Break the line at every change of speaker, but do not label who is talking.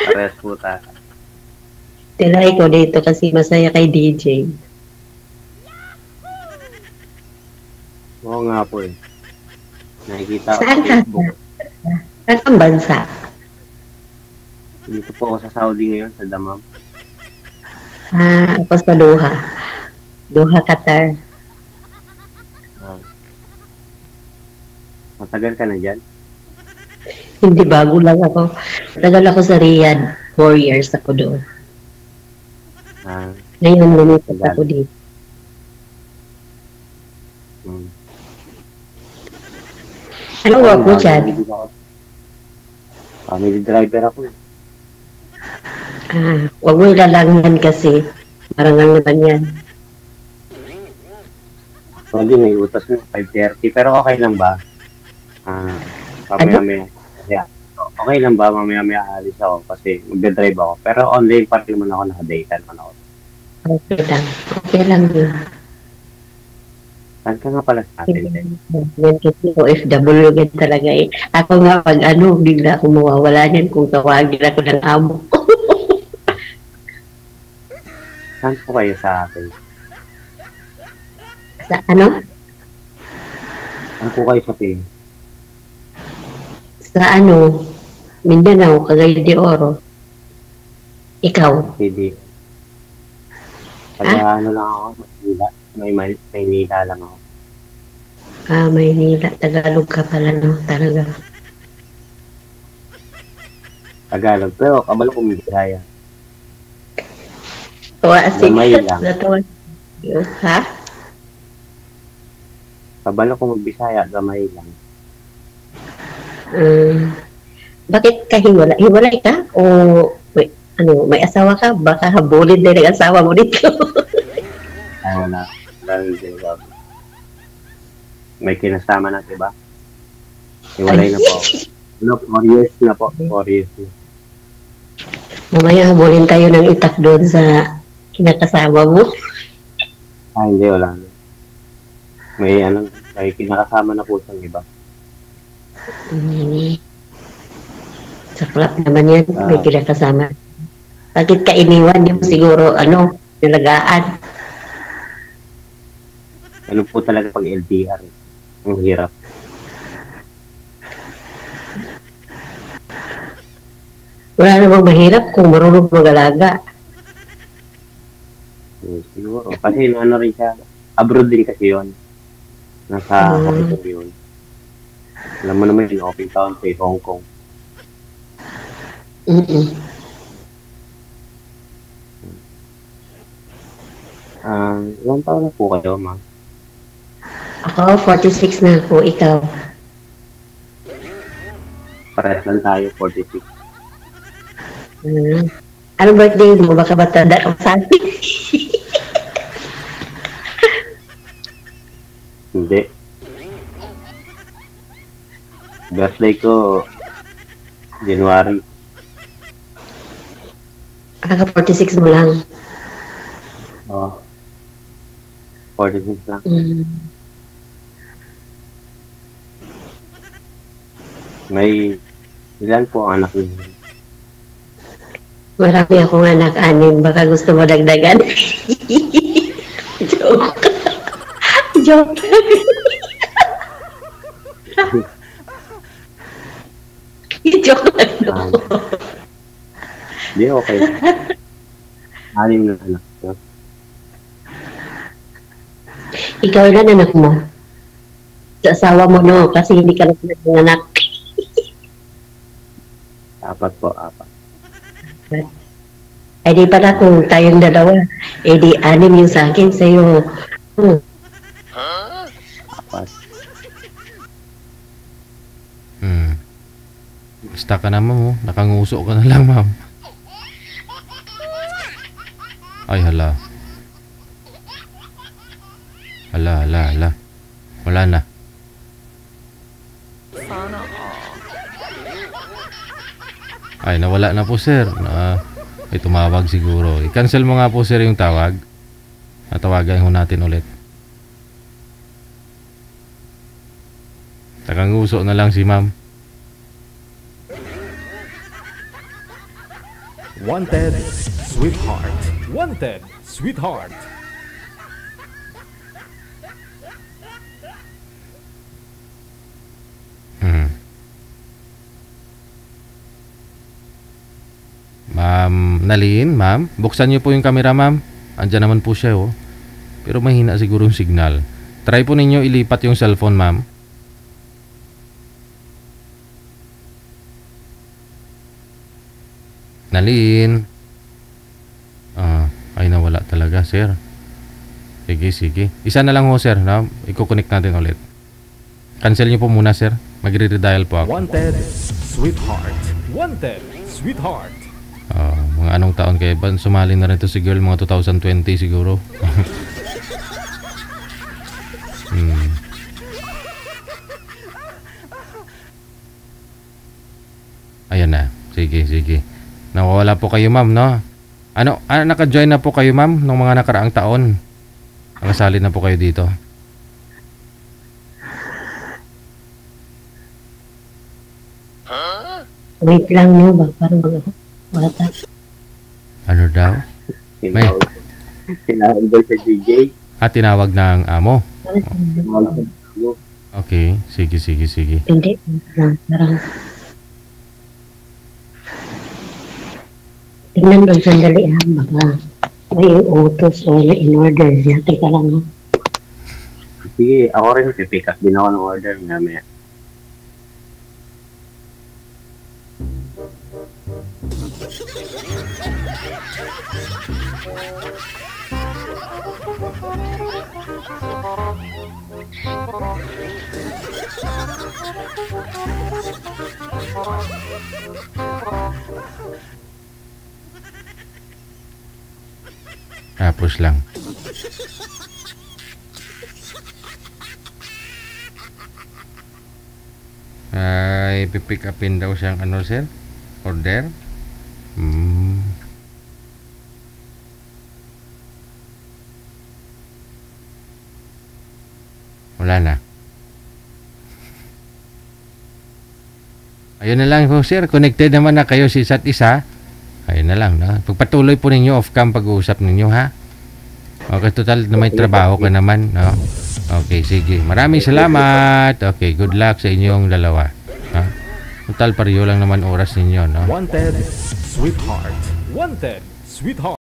Parehas po tayo.
Tinry ko dito kasi masaya kay DJ.
Oo nga po eh. Nakikita ko sa
Saan ka?
Facebook.
Saan kang bansa?
Dito po ako sa Saudi ngayon, sa Damam.
Ako sa Doha. Doha, Qatar.
Ah, matagal ka na dyan?
Hindi, bago lang ako. Tagal ako sa Riyadh. 4 years ako doon.
Ah,
Ngayon, lumipat
tagal.
ako dito.
Hmm.
Anong work mo dyan?
Family driver ako eh.
Huwag mo ilalangan kasi. Marangal naman yan.
Actually, may utas mo, 5:30. Pero okay lang ba?
Ano?
Mamaya-maya. Yeah. Okay lang ba? Mamaya-maya alis ako kasi magdadrive ako. Pero online pa rin naman ako, naka-data naman ako.
Okay lang. Okay lang yun.
Saan ka nga pala sa atin?
Yan kasi OFW yan talaga eh. Ako nga pag bigla akong mawawala niyan kung tawagin ako ng amo.
Saan po kayo sa atin?
Sa ano?
Saan po kayo sa atin?
Sa Mindanao, Cagayan de Oro. Ikaw?
Hindi. Taga ano lang ako, Maynila. Maynila lang ako.
Maynila. Tagalog ka pala, no? Talaga.
Tagalog. Pero kabalo ko may Bisaya.
Gamay
lang.
Ha?
Kabalo ko mag-Bisaya, gamay lang.
Bakit ka hiwalay? Hiwalay ka? O may asawa ka? Baka habulin din ang asawa mo dito.
Ay, wala. May kinasama na, diba? Hiwalay na po. 4 years na po. 4 years na.
Mamaya habulin tayo ng itak doon sa kinakasama mo.
Hindi, wala na. May kinakasama na po siyang iba.
Saklap naman yan, may kinakasama. Bakit ka iniwan? Yung siguro, nilagaan.
Ano po talaga pag LDR? Ang hirap.
Wala namang mahirap kung marunong mag-alaga.
Siguro. Kasi rin siya. Abroad din kasi yun. Nasa Hong Kong yun. Alam mo naman yung open country, Hong Kong. Ilang taon na po kayo, ma'am?
Ako, 46 na ako. Ikaw?
Parehas lang tayo, 46.
Anong birthday mo? Baka matanda ka sa akin.
Hindi. Birthday ko, January.
46 mo lang.
Oo. 46 lang. May ilan po ang anak niyo?
Marami akong anak, 6. Baka gusto mo dagdagan. Joke. Joke. Joke lang.
Hindi, okay. 6 na anak ko.
Ikaw na anak mo. Sa asawa mo, no? Kasi hindi ka lang anak.
4 po, 4.
Ay di pala kung tayong dalawa, di 6 yung sa akin, sa'yo.
4.
Basta ka na, ma'am. Nakanguso ka na lang, ma'am. Ay, hala. Hala. Wala na. Ay, nawala na po, sir. Ay, tumawag siguro. I-cancel mo nga po, sir, yung tawag. Natawagan ho natin ulit. Nakanguso na lang si ma'am.
Wanted, sweetheart. Wanted, sweetheart.
Hmm. Ma'am Nalin, ma'am, buksan niyo po yung camera, ma'am. Andiyan naman po siya, oh. Pero mahina siguro yung signal. Try po ninyo ilipat yung cellphone, ma'am. Nalin. Ay nawala talaga, sir. Sige, sige. Isa na lang ho, sir. No? I-connect natin ulit. Cancel niyo po muna, sir. Magre-redial po ako.
Wanted, sweetheart. Wanted, sweetheart.
Mga anong taon kaya ba? Sumali na rin to si girl, mga 2020 siguro. Ayan na. Sige, sige. Nawawala po kayo, ma'am, no? Ano naka-join na po kayo, ma'am, nung mga nakaraang taon? Nakasali na po kayo dito?
Wait lang no ba? Parang mga bata.
Ano daw?
Tinawag daw sa DJ.
Tinawag ng amo.
Tinawag sa amo.
Okay. Sige, sige, sige.
Hindi. Parang tingnan mo sandali baka may utos o may in-order niya. Teka lang ha.
Sige, ako rin pick up din ako ng order namin.
Tapos lang. Pipick upin daw siyang ano, sir? Order? Wala na. Ayun na lang po, sir. Connected naman na kayo sa isa't isa. Ayun na lang, no? Pagpatuloy po ninyo off-cam pag-uusap ninyo, ha? Okay, total na may trabaho ka naman, no? Okay, sige. Maraming salamat. Okay, good luck sa inyong dalawa. Ha? Total pareho lang naman oras ninyo, no?
Wanted, sweetheart. Wanted, sweetheart.